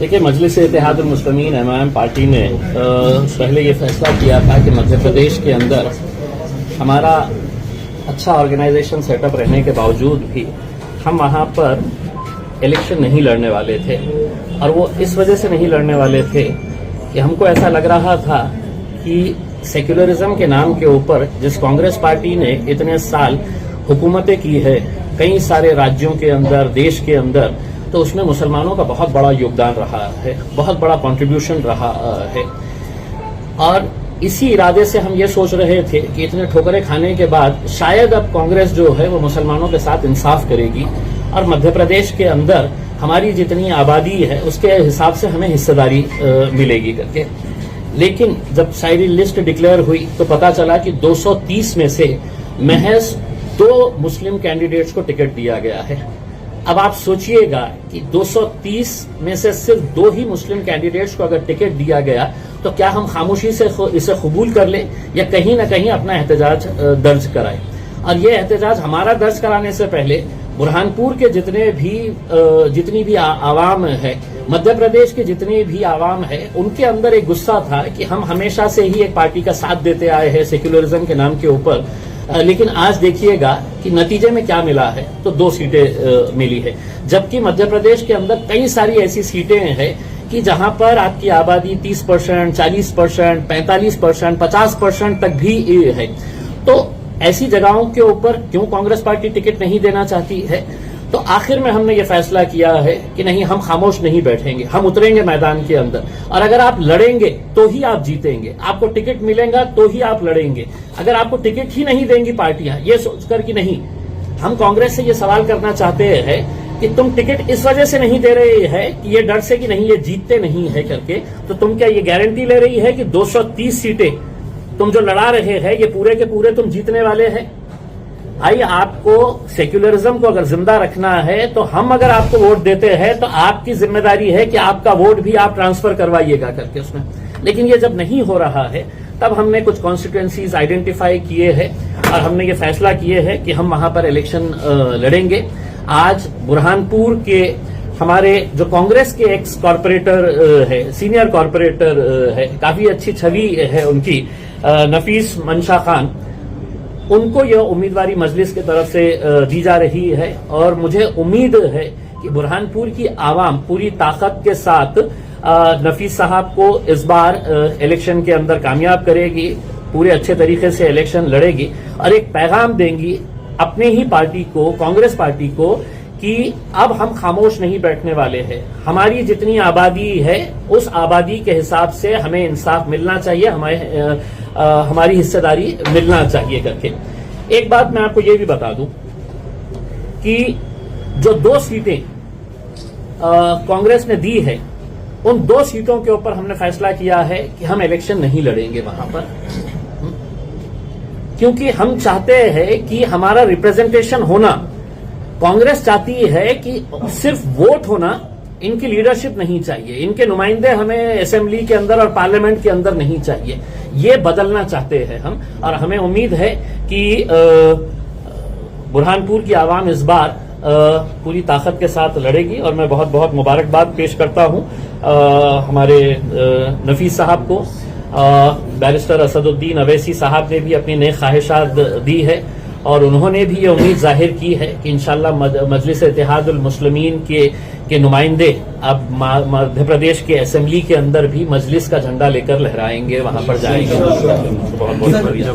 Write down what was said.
देखिए, मजलिस Ittehadul Muslimeen MIM party ने पहले ये फैसला किया था कि मध्य प्रदेश के अंदर हमारा अच्छा ऑर्गेनाइजेशन सेटअप रहने के बावजूद भी हम वहाँ पर इलेक्शन नहीं लड़ने वाले थे। और वो इस वजह से नहीं लड़ने वाले थे कि हमको ऐसा लग रहा था कि सेक्युलरिज्म के नाम के ऊपर जिस कांग्रेस पार्टी ने इतने साल हुकूमतें की है कई सारे राज्यों के अंदर, देश के अंदर, तो उसमें मुसलमानों का बहुत बड़ा योगदान रहा है, बहुत बड़ा कंट्रीब्यूशन रहा है। और इसी इरादे से हम ये सोच रहे थे कि इतने ठोकरें खाने के बाद शायद अब कांग्रेस जो है वो मुसलमानों के साथ इंसाफ करेगी और मध्य प्रदेश के अंदर हमारी जितनी आबादी है उसके हिसाब से हमें हिस्सेदारी मिलेगी करके। लेकिन जब सारी लिस्ट डिक्लेयर हुई तो पता चला कि 230 में से महज 2 मुस्लिम कैंडिडेट्स को टिकट दिया गया है। अब आप सोचिएगा कि 230 में से सिर्फ 2 ही मुस्लिम कैंडिडेट्स को अगर टिकट दिया गया तो क्या हम खामोशी से इसे कबूल कर लें या कहीं न कहीं अपना एहतजाज दर्ज कराएं। और ये एहतजाज हमारा दर्ज कराने से पहले बुरहानपुर के जितनी भी आवाम है, मध्य प्रदेश के जितने भी आवाम है, उनके अंदर एक गुस्सा था कि हम हमेशा से ही एक पार्टी का साथ देते आए हैं सेक्युलरिज्म के नाम के ऊपर। लेकिन आज देखिएगा कि नतीजे में क्या मिला है, तो 2 सीटें मिली है। जबकि मध्य प्रदेश के अंदर कई सारी ऐसी सीटें हैं कि जहां पर आपकी आबादी 30%, 40%, 45%, 50% तक भी है। तो ऐसी जगहों के ऊपर क्यों कांग्रेस पार्टी टिकट नहीं देना चाहती है? तो आखिर में हमने ये फैसला किया है कि नहीं, हम खामोश नहीं बैठेंगे, हम उतरेंगे मैदान के अंदर। और अगर आप लड़ेंगे तो ही आप जीतेंगे, आपको टिकट मिलेगा तो ही आप लड़ेंगे। अगर आपको टिकट ही नहीं देंगी पार्टियां ये सोचकर कि नहीं, हम कांग्रेस से ये सवाल करना चाहते हैं कि तुम टिकट इस वजह से नहीं दे रहे है कि ये डर से कि नहीं ये जीतते नहीं है करके, तो तुम क्या ये गारंटी ले रही है कि 230 सीटें तुम जो लड़ा रहे हैं ये पूरे के पूरे तुम जीतने वाले हैं? भाई, आपको सेक्युलरिज्म को अगर जिंदा रखना है तो हम अगर आपको वोट देते हैं तो आपकी जिम्मेदारी है कि आपका वोट भी आप ट्रांसफर करवाइएगा करके उसमें। लेकिन ये जब नहीं हो रहा है तब हमने कुछ कॉन्स्टिट्यूएंसीज आइडेंटिफाई किए हैं और हमने ये फैसला किए है कि हम वहां पर इलेक्शन लड़ेंगे। आज बुरहानपुर के हमारे जो कांग्रेस के एक्स कॉर्पोरेटर है, सीनियर कॉर्पोरेटर है, काफी अच्छी छवि है उनकी, नफीस मंशा खान, उनको यह उम्मीदवारी मजलिस की तरफ से दी जा रही है। और मुझे उम्मीद है कि बुरहानपुर की आवाम पूरी ताकत के साथ नफीस साहब को इस बार इलेक्शन के अंदर कामयाब करेगी, पूरे अच्छे तरीके से इलेक्शन लड़ेगी और एक पैगाम देंगी अपने ही पार्टी को, कांग्रेस पार्टी को, कि अब हम खामोश नहीं बैठने वाले हैं। हमारी जितनी आबादी है उस आबादी के हिसाब से हमें इंसाफ मिलना चाहिए, हमारी हिस्सेदारी मिलना चाहिए करके। एक बात मैं आपको ये भी बता दूं कि जो 2 सीटें कांग्रेस ने दी है, उन 2 सीटों के ऊपर हमने फैसला किया है कि हम इलेक्शन नहीं लड़ेंगे वहां पर, क्योंकि हम चाहते हैं कि हमारा रिप्रेजेंटेशन होना। कांग्रेस चाहती है कि सिर्फ वोट होना, इनकी लीडरशिप नहीं चाहिए, इनके नुमाइंदे हमें असेंबली के अंदर और पार्लियामेंट के अंदर नहीं चाहिए। ये बदलना चाहते हैं हम, और हमें उम्मीद है कि बुरहानपुर की आवाम इस बार पूरी ताकत के साथ लड़ेगी। और मैं बहुत बहुत मुबारकबाद पेश करता हूं हमारे नफीस साहब को। बैरिस्टर असदुद्दीन अवैसी साहब ने भी अपनी नई ख्वाहिशात दी है और उन्होंने भी ये उम्मीद जाहिर की है कि इंशाल्लाह मजलिस इत्तेहादुल मुस्लिमीन के नुमाइंदे अब मध्य प्रदेश के असेंबली के अंदर भी मजलिस का झंडा लेकर लहराएंगे, वहां पर जाएंगे। बहुत बहुत शुक्रिया।